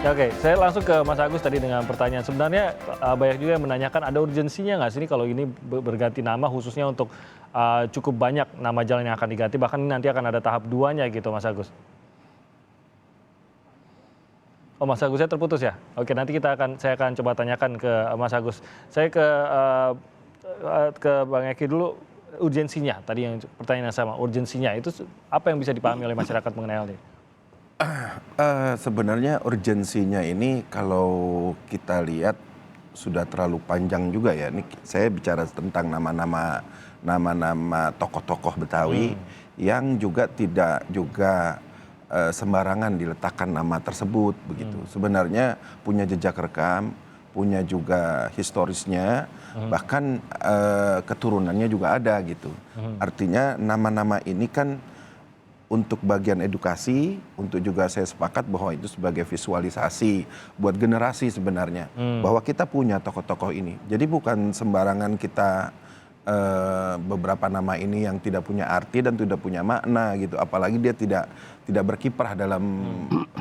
Oke, saya langsung ke Mas Agus tadi dengan pertanyaan. Sebenarnya banyak juga yang menanyakan ada urgensinya nggak sih ini kalau ini berganti nama khususnya untuk cukup banyak nama jalan yang akan diganti, bahkan nanti akan ada tahap 2-nya gitu Mas Agus. Oh Mas Agus saya terputus ya? Oke nanti saya akan coba tanyakan ke Mas Agus. Saya ke Bang Eki dulu urgensinya, tadi yang pertanyaan yang sama, urgensinya itu apa yang bisa dipahami oleh masyarakat mengenai hal ini? Sebenarnya urgensinya ini kalau kita lihat sudah terlalu panjang juga ya. Ini saya bicara tentang nama-nama tokoh-tokoh Betawi yang juga tidak juga sembarangan diletakkan nama tersebut begitu. Sebenarnya punya jejak rekam, punya juga historisnya, bahkan keturunannya juga ada gitu. Artinya nama-nama ini kan untuk bagian edukasi, untuk juga saya sepakat bahwa itu sebagai visualisasi buat generasi sebenarnya. Bahwa kita punya tokoh-tokoh ini. Jadi bukan sembarangan kita beberapa nama ini yang tidak punya arti dan tidak punya makna gitu. Apalagi dia tidak berkiprah dalam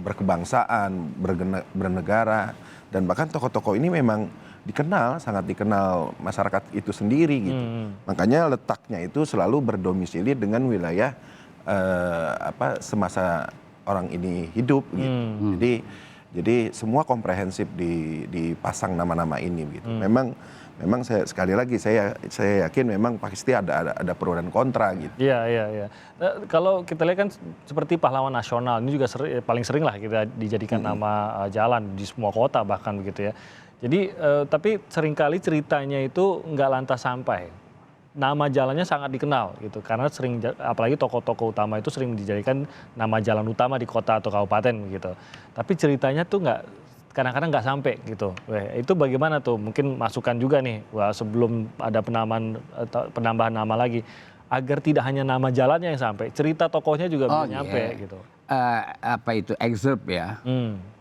berkebangsaan, bernegara. Dan bahkan tokoh-tokoh ini memang dikenal, sangat dikenal masyarakat itu sendiri gitu. Makanya letaknya itu selalu berdomisili dengan wilayah semasa orang ini hidup gitu. Jadi semua komprehensif dipasang nama-nama ini gitu. Memang saya sekali lagi saya yakin memang pasti ada pro dan kontra gitu. Iya. Kalau kita lihat kan seperti pahlawan nasional ini juga paling sering lah kita dijadikan nama jalan di semua kota bahkan begitu ya. Jadi tapi seringkali ceritanya itu nggak lantas sampai. Nama jalannya sangat dikenal gitu karena sering, apalagi tokoh-tokoh utama itu sering dijadikan nama jalan utama di kota atau kabupaten gitu. Tapi ceritanya tuh kadang-kadang nggak sampai gitu. Itu bagaimana tuh? Mungkin masukan juga nih sebelum ada penambahan nama lagi agar tidak hanya nama jalannya yang sampai, cerita tokohnya juga bisa nyampe gitu. Excerpt ya.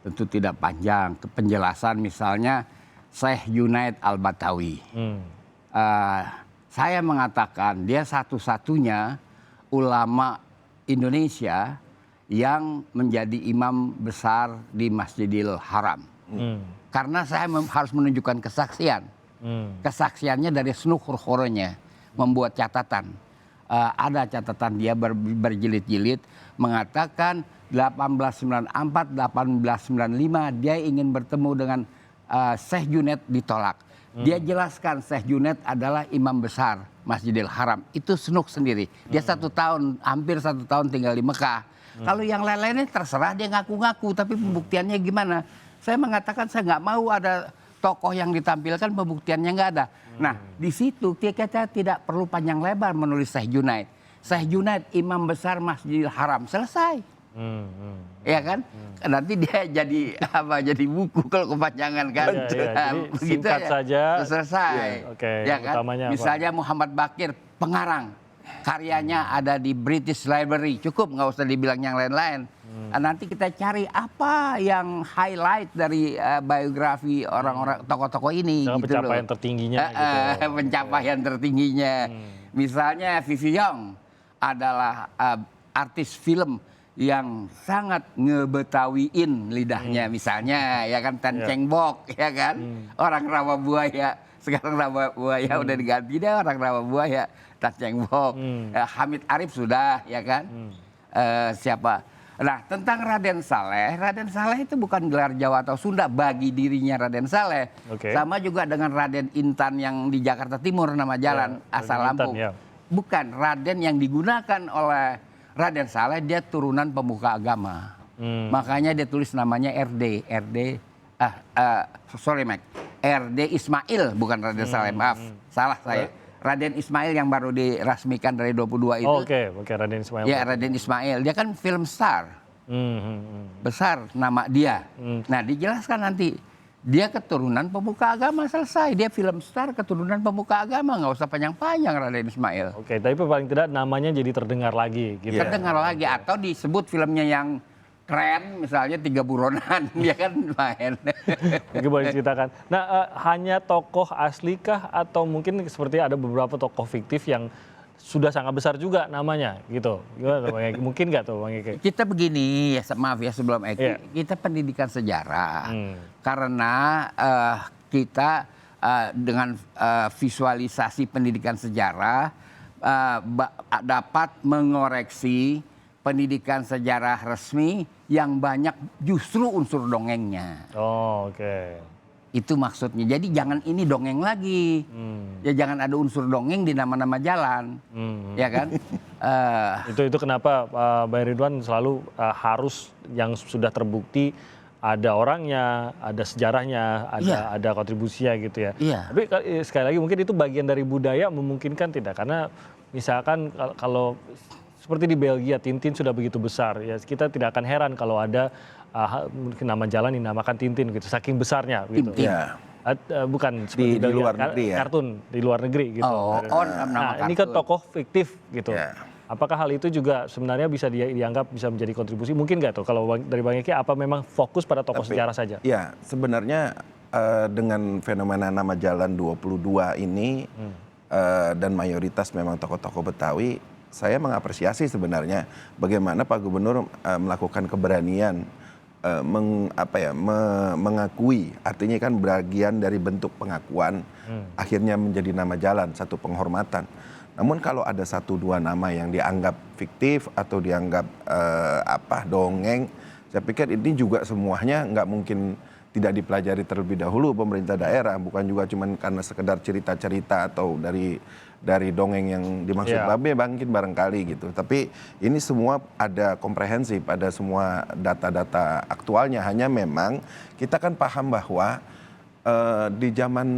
Tentu tidak panjang. Penjelasan misalnya Syekh Junaid Al-Batawi. Saya mengatakan dia satu-satunya ulama Indonesia yang menjadi imam besar di Masjidil Haram. Karena saya harus menunjukkan kesaksian. Kesaksiannya dari seluruh khoronya, membuat catatan. Ada catatan dia berjilid-jilid mengatakan 1894, 1895 dia ingin bertemu dengan Syekh Junaid ditolak. Dia jelaskan Syekh Junaid adalah imam besar Masjidil Haram. Itu senuk sendiri. Dia hampir satu tahun tinggal di Mekah. Kalau yang lain-lainnya terserah dia ngaku-ngaku. Tapi pembuktiannya gimana? Saya mengatakan saya nggak mau ada tokoh yang ditampilkan pembuktiannya nggak ada. Nah di situ kita tidak perlu panjang lebar menulis Syekh Junaid. Syekh Junaid imam besar Masjidil Haram. Selesai. Ya kan? Nanti dia jadi buku kalau kepanjangan kan. Jadi singkat saja. Selesai. Ya kan? Misalnya Muhammad Bakir pengarang, karyanya ada di British Library, cukup nggak usah dibilang yang lain-lain. Nanti kita cari apa yang highlight dari biografi orang-orang tokoh-tokoh ini. Gitu pencapaian tertingginya. Gitu. Pencapaian tertingginya. Misalnya Vivi Young adalah artis film yang sangat ngebetawiin lidahnya misalnya ya kan Tan Cheng Bok ya kan orang Rawabuaya, sekarang Rawabuaya udah diganti deh orang Rawabuaya Tan Cheng Bok. Hamid Arif sudah ya kan. Siapa? Nah tentang Raden Saleh itu bukan gelar Jawa atau Sunda bagi dirinya Raden Saleh. Sama juga dengan Raden Intan yang di Jakarta Timur nama jalan asal Lampung. Bukan Raden yang digunakan oleh Raden Saleh, dia turunan pemuka agama. Makanya dia tulis namanya RD Ismail, bukan Raden Saleh, maaf, salah saya. Raden Ismail yang baru dirasmikan dari 22 itu. Oke, Raden Ismail. Ya, Raden Ismail, dia kan film star. Besar nama dia. Nah, dijelaskan nanti. Dia keturunan pemuka agama, selesai. Dia film star keturunan pemuka agama, nggak usah panjang-panjang Raden Ismail. Oke, tapi paling tidak namanya jadi terdengar lagi. Gitu. Terdengar lagi, atau disebut filmnya yang keren, misalnya Tiga Buronan, dia kan main. Mungkin boleh diceritakan. Nah, hanya tokoh aslikah atau mungkin seperti ada beberapa tokoh fiktif yang sudah sangat besar juga namanya gitu. Gimana tuh Bang Eki? Mungkin nggak tuh Bang Eki? Kita begini, ya maaf ya sebelum Eki, Iya. kita pendidikan sejarah. Hmm. Karena kita dengan visualisasi pendidikan sejarah dapat mengoreksi pendidikan sejarah resmi yang banyak justru unsur dongengnya. Oh, oke. Itu maksudnya. Jadi jangan ini dongeng lagi. Ya jangan ada unsur dongeng di nama-nama jalan. Ya kan? Itu kenapa Bang Ridwan selalu harus yang sudah terbukti ada orangnya, ada sejarahnya, ada kontribusinya gitu ya. Iya. Tapi sekali lagi mungkin itu bagian dari budaya memungkinkan tidak? Karena misalkan kalau seperti di Belgia, Tintin sudah begitu besar, ya kita tidak akan heran kalau ada mungkin nama jalan dinamakan Tintin gitu, saking besarnya gitu. Tintin. Ya. Bukan seperti Di luar negeri ya? kartun di luar negeri gitu. Nama Nah, ini kan kartun. tokoh fiktif gitu. Ya. Apakah hal itu juga sebenarnya bisa dianggap bisa menjadi kontribusi? Mungkin nggak tuh kalau dari Bang Eki, apa memang fokus pada tokoh sejarah saja? Ya, sebenarnya dengan fenomena nama jalan 22 ini dan mayoritas memang tokoh-tokoh Betawi, saya mengapresiasi sebenarnya bagaimana Pak Gubernur melakukan keberanian mengakui, artinya kan bagian dari bentuk pengakuan, akhirnya menjadi nama jalan, satu penghormatan. Namun kalau ada 1-2 nama yang dianggap fiktif atau dianggap dongeng, saya pikir ini juga semuanya nggak mungkin tidak dipelajari terlebih dahulu pemerintah daerah, bukan juga cuma karena sekedar cerita-cerita atau dari dongeng yang dimaksud Babe mungkin barangkali gitu. Tapi ini semua ada komprehensif, ada semua data-data aktualnya. Hanya memang kita kan paham bahwa di zaman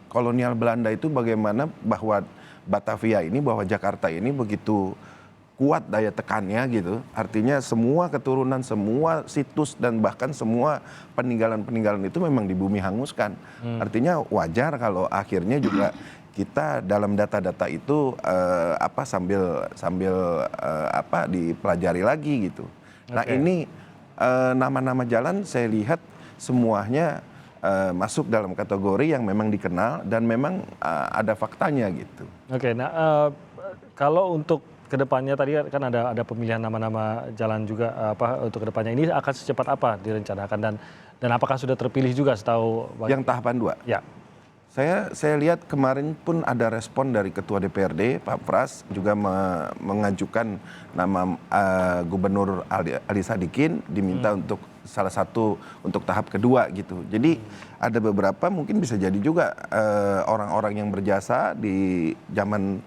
kolonial Belanda itu bagaimana bahwa Batavia ini, bahwa Jakarta ini begitu kuat daya tekannya gitu. Artinya semua keturunan, semua situs dan bahkan semua peninggalan-peninggalan itu memang di bumi hanguskan. Artinya wajar kalau akhirnya juga kita dalam data-data itu sambil dipelajari lagi gitu. Nah, ini nama-nama jalan saya lihat semuanya masuk dalam kategori yang memang dikenal dan memang ada faktanya gitu. Oke, nah kalau untuk kedepannya tadi kan ada pemilihan nama-nama jalan juga untuk kedepannya ini akan secepat apa direncanakan dan apakah sudah terpilih juga setahu Yang tahapan 2? Ya. Saya lihat kemarin pun ada respon dari Ketua DPRD Pak Pras juga mengajukan nama Gubernur Ali Sadikin diminta untuk salah satu untuk tahap kedua gitu. Jadi ada beberapa mungkin bisa jadi juga orang-orang yang berjasa di zaman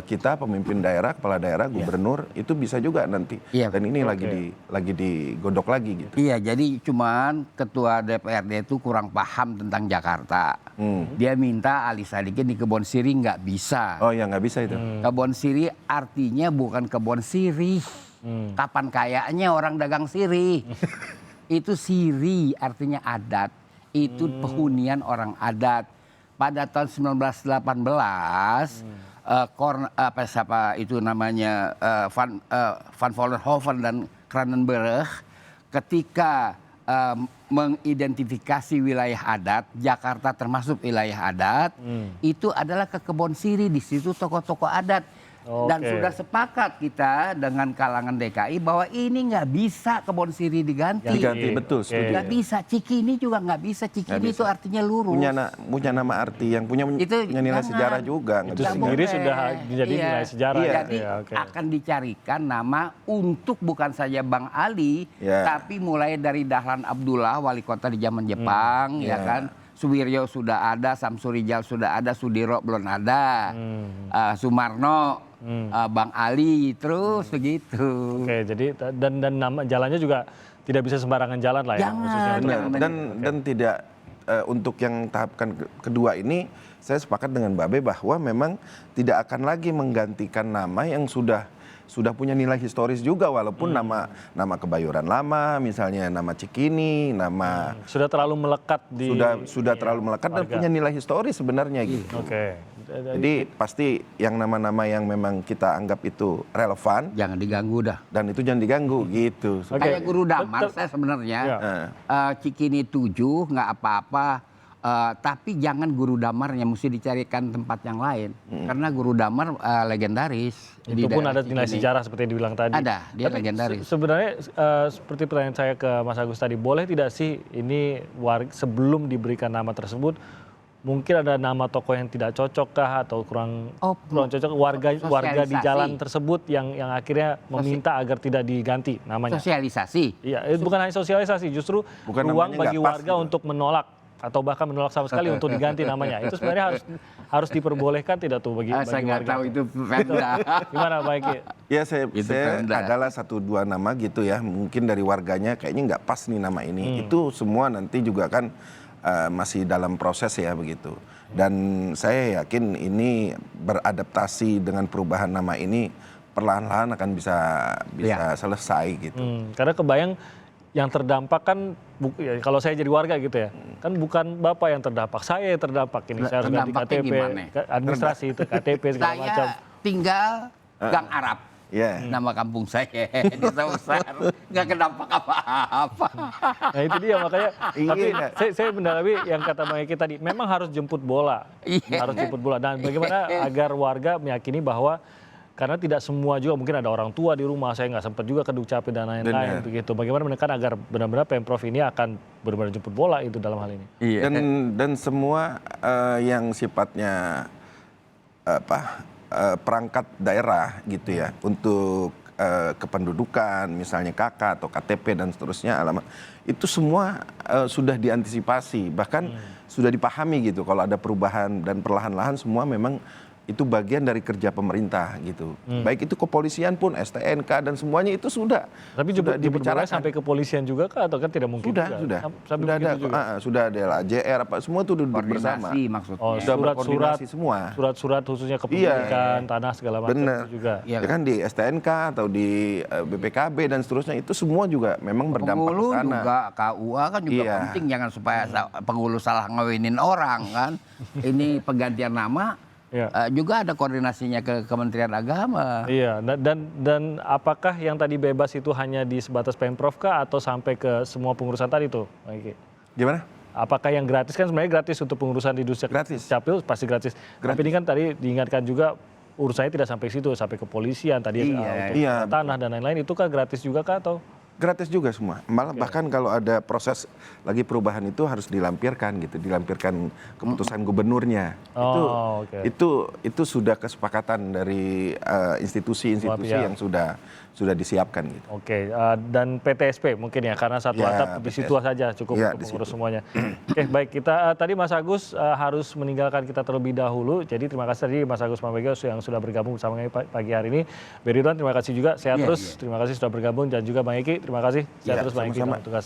kita pemimpin daerah, kepala daerah, gubernur itu bisa juga nanti. Dan ini lagi digodok lagi gitu. Iya, jadi cuman ketua DPRD itu kurang paham tentang Jakarta. Dia minta Ali Sadikin di Kebon Sirih nggak bisa. Oh ya, nggak bisa itu. Kebon Sirih artinya bukan kebon sirih. Kapan kayaknya orang dagang sirih? Itu sirih artinya adat. Itu penghunian orang adat. Pada tahun 1918 Van Vollenhoven dan Kranenburg ketika mengidentifikasi wilayah adat, Jakarta termasuk wilayah adat, itu adalah ke Kebon Sirih, di situ tokoh-tokoh adat. Dan sudah sepakat kita dengan kalangan DKI bahwa ini nggak bisa Kebon Sirih diganti. Diganti, betul. Nggak bisa. Cikini juga nggak bisa. Cikini itu artinya lurus. Punya nama arti yang punya nilai sejarah juga. Itu sendiri sudah menjadi nilai sejarah. Jadi akan dicarikan nama untuk bukan saja Bang Ali, tapi mulai dari Dahlan Abdullah, wali kota di zaman Jepang, ya kan. Suwiryo sudah ada, Samsurijal sudah ada, Sudiro belum ada, Sumarno, Bang Ali, terus begitu. Oke, jadi dan nama jalannya juga tidak bisa sembarangan jalan lah ya. Dan tidak untuk yang tahapkan kedua ini saya sepakat dengan Babe bahwa memang tidak akan lagi menggantikan nama yang sudah punya nilai historis juga, walaupun nama Kebayoran Lama, misalnya nama Cikini, nama sudah terlalu melekat di sudah terlalu melekat dan punya nilai historis sebenarnya gitu. Jadi pasti yang nama-nama yang memang kita anggap itu relevan jangan diganggu dah. Dan itu jangan diganggu gitu. Kayak Guru Damar saya sebenarnya Cikini 7 nggak apa-apa. Tapi jangan guru damarnya, mesti dicarikan tempat yang lain. Karena guru damar legendaris. Itu pun ada nilai sejarah seperti yang dibilang tadi. Ada, dia Tapi legendaris. Sebenarnya seperti pertanyaan saya ke Mas Agus tadi, boleh tidak sih ini sebelum diberikan nama tersebut, mungkin ada nama tokoh yang tidak cocok kah atau kurang cocok warga di jalan tersebut yang akhirnya meminta agar tidak diganti namanya. Sosialisasi. Iya, bukan hanya sosialisasi, justru Bukan ruang namanya bagi nggak pas warga gitu. untuk menolak atau bahkan menolak sama sekali untuk diganti namanya. Itu sebenarnya harus diperbolehkan tidak tuh bagi Saya nggak warga. tahu itu Pemda. Gimana Pak Eki? Ya saya Pemda. adalah 1-2 nama gitu ya, mungkin dari warganya kayaknya nggak pas nih nama ini. Itu semua nanti juga kan masih dalam proses ya begitu. Dan saya yakin ini beradaptasi dengan perubahan nama ini perlahan-lahan akan bisa selesai gitu. Karena kebayang yang terdampak kan, ya, kalau saya jadi warga gitu ya, kan bukan Bapak yang terdampak, saya yang terdampak ini. Saya harus ganti Terdampaknya KTP, gimana? administrasi itu, KTP segala macam. Saya tinggal Gang Arab. Ya. Nama kampung saya di Besar. Nggak kedampak apa-apa. Nah itu dia makanya. Tapi Iya. saya mendalami yang kata Bang Eki tadi, memang harus jemput bola, Iya. harus jemput bola. Dan bagaimana agar warga meyakini bahwa karena tidak semua juga, mungkin ada orang tua di rumah, saya nggak sempat juga ke Dukcapil dan lain-lain Benar. begitu. Bagaimana menekan agar benar-benar Pemprov ini akan benar-benar jemput bola itu dalam hal ini. Iya. Dan semua yang sifatnya perangkat daerah gitu ya untuk kependudukan, misalnya KK atau KTP dan seterusnya, alamat itu semua sudah diantisipasi, bahkan sudah dipahami gitu kalau ada perubahan, dan perlahan-lahan semua memang itu bagian dari kerja pemerintah gitu. Baik itu kepolisian pun, STNK dan semuanya itu sudah. Tapi sudah jemput bola dibicarakan. sampai kepolisian juga kah atau kan tidak mungkin? Sudah. Sampai Sudah ada, begitu juga. sudah ada LAJR apa semua itu duduk bersama. Koordinasi maksudnya. Oh, Sudah berkoordinasi semua. Surat-surat khususnya kepemilikan tanah segala macam Bener. itu juga. Iya. Ya kan di STNK atau di BPKB dan seterusnya itu semua juga memang berdampak ke Penghulu sana. juga, KUA kan juga Iya. penting, jangan supaya penghulu salah ngawinin orang kan. Ini penggantian nama Iya. juga ada koordinasinya ke Kementerian Agama. Iya, dan apakah yang tadi bebas itu hanya di sebatas Pemprov kah atau sampai ke semua pengurusan tadi tuh, Pak Eki? Gimana? Apakah yang gratis, kan sebenarnya gratis untuk pengurusan di Gratis. Dukcapil pasti gratis. Tapi ini kan tadi diingatkan juga urusannya tidak sampai situ, sampai kepolisian tadi untuk Iya. tanah dan lain-lain, itu kah gratis juga kah atau? Gratis juga semua. Malah bahkan kalau ada proses lagi perubahan itu harus dilampirkan gitu, dilampirkan keputusan gubernurnya. Oh, oke. Itu sudah kesepakatan dari institusi-institusi pihak. yang sudah disiapkan gitu. Oke, dan PTSP mungkin ya, karena satu Ya, atap di situ saja cukup Ya, untuk di mengurus situ. semuanya. Oke, baik, kita tadi Mas Agus harus meninggalkan kita terlebih dahulu. Jadi terima kasih tadi Mas Agus Pambagio yang sudah bergabung bersama kami pagi hari ini. Beri Ridwan, terima kasih juga, sehat Iya, terus. iya. Terima kasih sudah bergabung, dan juga Bang Eki, terima kasih, sehat Iya, terus Bang Eki sama-sama. dalam tugas.